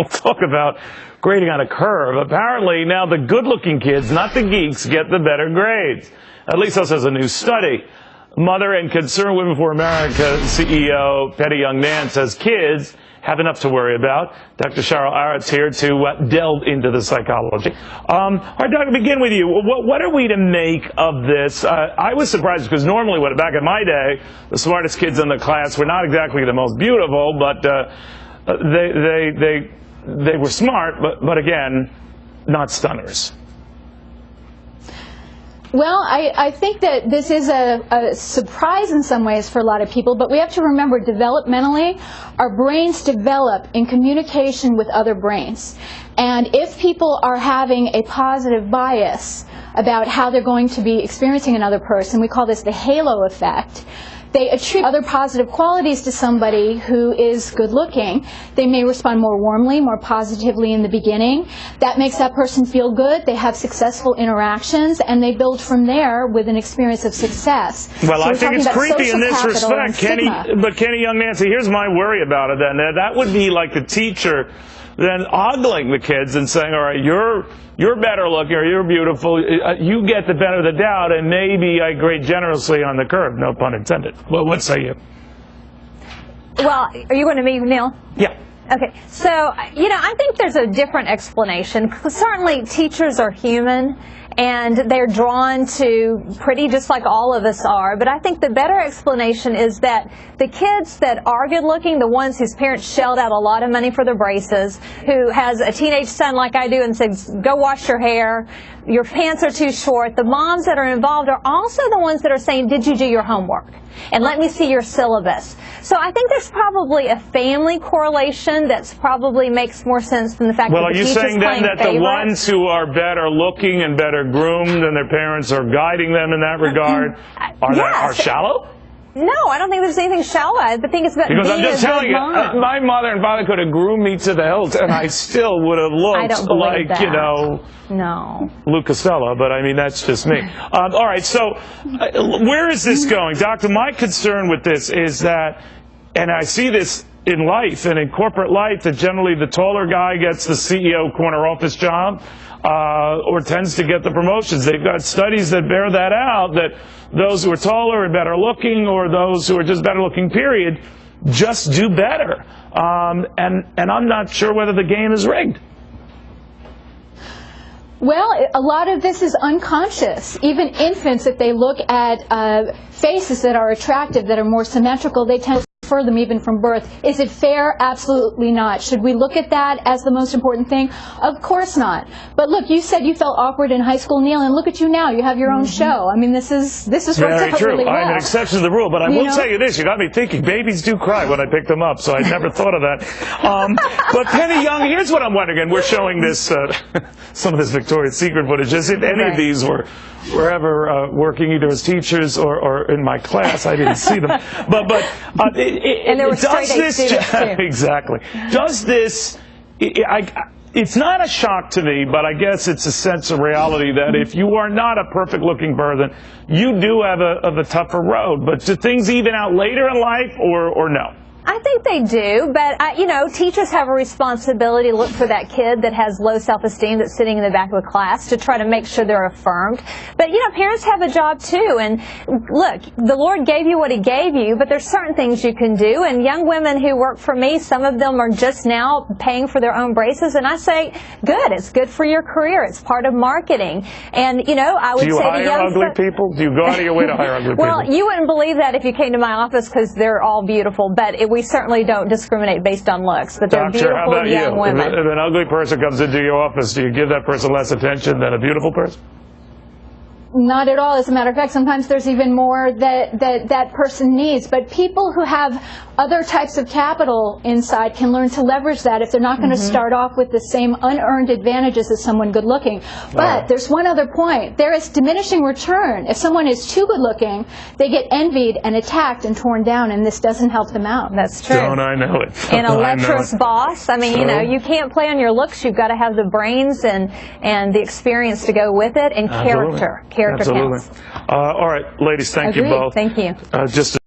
talk about grading on a curve. Apparently, now the good-looking kids, not the geeks, get the better grades. At least that says a new study. Mother and Concerned Women for America CEO Patty Young Nance says kids have enough to worry about. Dr. Cheryl Arrett's here to delve into the psychology. All right, Doc, begin with you. What are we to make of this? I was surprised because normally, back in my day, the smartest kids in the class were not exactly the most beautiful, but they were smart, but again, not stunners. Well, I think that this is a surprise in some ways for a lot of people, but we have to remember developmentally, our brains develop in communication with other brains. And if people are having a positive bias about how they're going to be experiencing another person, we call this the halo effect. They attribute other positive qualities to somebody who is good looking. They may respond more warmly, more positively in the beginning. That makes that person feel good. They have successful interactions, and they build from there with an experience of success. Well, so I think it's creepy in this respect, Kenny Young Nancy, here's my worry about it then. That would be like the teacher then ogling the kids and saying, all right, you're better looking, or you're beautiful, you get the benefit of the doubt, and maybe I grade generously on the curve, no pun intended. Well, what say you? Well, are you going to me, Neil? Yeah. Okay, so, I think there's a different explanation. Certainly, teachers are human, and they're drawn to pretty just like all of us are. But I think the better explanation is that the kids that are good looking, the ones whose parents shelled out a lot of money for their braces, who has a teenage son like I do and says, go wash your hair, your pants are too short, the moms that are involved are also the ones that are saying, did you do your homework? And let me see your syllabus. So I think there's probably a family correlation that probably makes more sense than the fact that the teacher's playing Well, are you saying then that favorite? the ones who are better looking and better groomed and their parents are guiding them in that regard are shallow? No, I don't think there's anything shallow. I think it's about because being I'm just a telling good you, mom. my mother and father could have groomed me to the hilt, and I still would have looked like, that. Lou Costello, but I mean, that's just me. All right, so where is this going? Doctor, my concern with this is that, and I see this in life and in corporate life, that generally the taller guy gets the CEO corner office job or tends to get the promotions. They've got studies that bear that out, that those who are taller and better looking, or those who are just better looking, period, just do better. And I'm not sure whether the game is rigged. Well, a lot of this is unconscious. Even infants, if they look at faces that are attractive, that are more symmetrical, they tend to prefer them even from birth. Is it fair? Absolutely not. Should we look at that as the most important thing? Of course not. But look, you said you felt awkward in high school, Neil, and look at you now. You have your own show. I mean, this is worked out really well. I'm an exception to the rule, but I will tell you this. You got me thinking. Babies do cry when I pick them up, so I never thought of that. But Penny Young, here's what I'm wondering, and we're showing this, some of this Victoria's Secret footage. As if any of these were ever working either as teachers or in my class. I didn't see them. And there were straight A students too. Exactly. Does this... It's not a shock to me, but I guess it's a sense of reality that if you are not a perfect-looking person, you do have a tougher road. But do things even out later in life, or no? I think they do, but teachers have a responsibility to look for that kid that has low self-esteem that's sitting in the back of the class to try to make sure they're affirmed. But parents have a job too, and look, the Lord gave you what He gave you, but there's certain things you can do. And young women who work for me, some of them are just now paying for their own braces, and I say, good, it's good for your career, it's part of marketing. And I would say to young... Do you hire ugly people? Do you go out of your way to hire ugly people? Well, you wouldn't believe that if you came to my office, because they're all beautiful, but we certainly don't discriminate based on looks, but they're beautiful how about young you? women. If an ugly person comes into your office, do you give that person less attention than a beautiful person? Not at all. As a matter of fact, sometimes there's even more that person needs. But people who have other types of capital inside can learn to leverage that if they're not going to start off with the same unearned advantages as someone good looking. But there's one other point. There is diminishing return. If someone is too good looking, they get envied and attacked and torn down, and this doesn't help them out. That's true. Don't I know it? And a lecherous boss. I mean, you can't play on your looks. You've got to have the brains and the experience to go with it, and character. Character Absolutely. counts. All right, ladies, thank you both. Thank you. Just